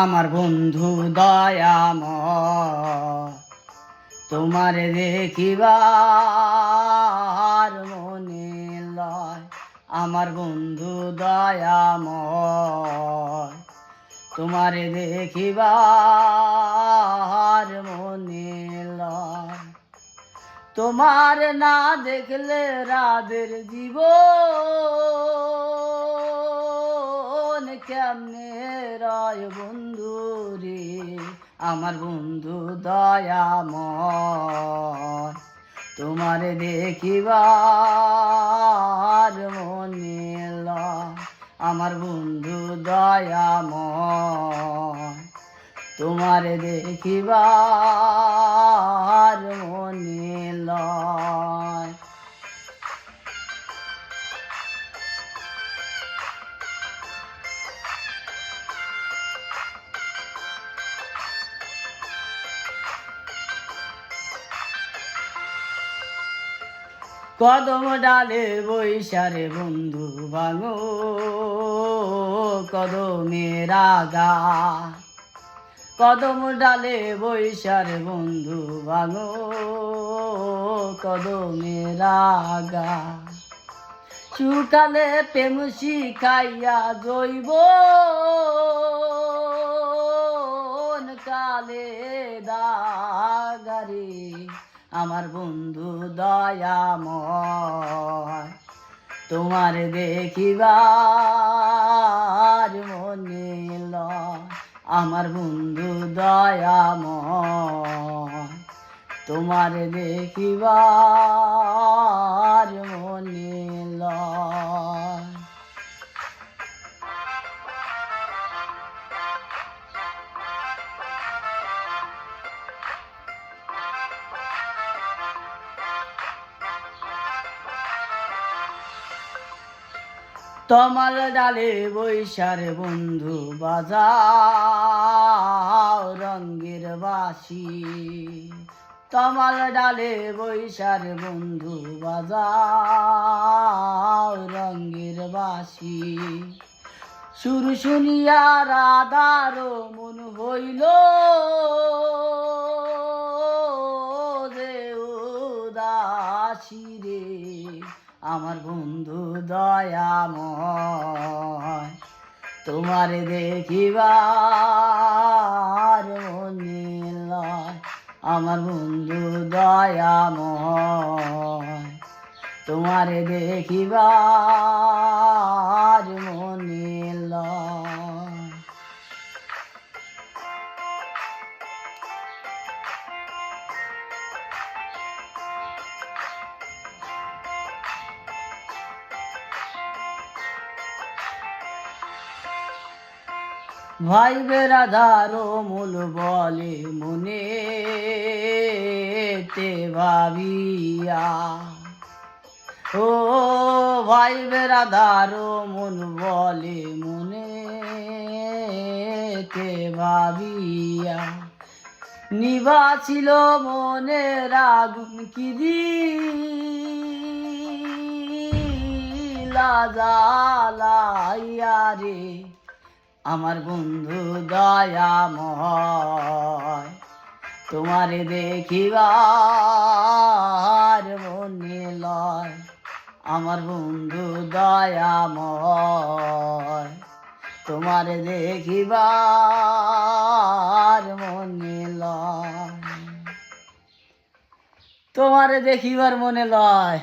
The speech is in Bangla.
আমার বন্ধু দয়াময়, তোমারে দেখিবার মনে লয়। আমার বন্ধু দয়াময়, তোমারে দেখিবার মনে লয়। তোমার না দেখলে রাদের জীবন কেমনে রয় বন্ধু রে। আমার বন্ধু দয়াময়, তোমারে দেখিবার মনে লয়। আমার বন্ধু দয়াময়, তোমারে দেখিবার মনে লয়। কদম ডালে বৈশারে বন্ধু ভাঙো কদমের আগা। কদম ডালে বৈশারে বন্ধু ভাঙো কদমের আগা। সুকালে প্রেম শিখাইয়া জৈব কালে দাগারে। আমার বন্ধু দয়াময়, তোমার দেখিবার মনে লয়। আমার বন্ধু দয়াময়, তোমার দেখিবার মনে লয়। তমাল ডালে বৈশার বন্ধু বাজাও রঙ্গের বাঁশি। তমাল ডালে বৈশার বন্ধু বাজাও রঙ্গের বাঁশি। সুর শুনিয়া রাধার মন হইল যে উদাসী রে। আমার বন্ধু দয়াময়, তোমারে দেখিবার মনে লয়। আমার বন্ধু দয়াময়, তোমারে দেখিবার মনে লয়। ভাই বেরাধার মূল বলে মনে তে ভাবিয়া। ও ভাই বেরাধার মন বলে মনে তে ভাবিয়া। নিবাছিল মনের আগুন কি দিলা জ্বালাইয়া রে। আমার বন্ধু দয়াময়, তোমারে দেখিবার মনে লয়। আমার বন্ধু দয়াময়, তোমারে দেখিবার মনে লয়। তোমারে দেখিবার মনে লয়।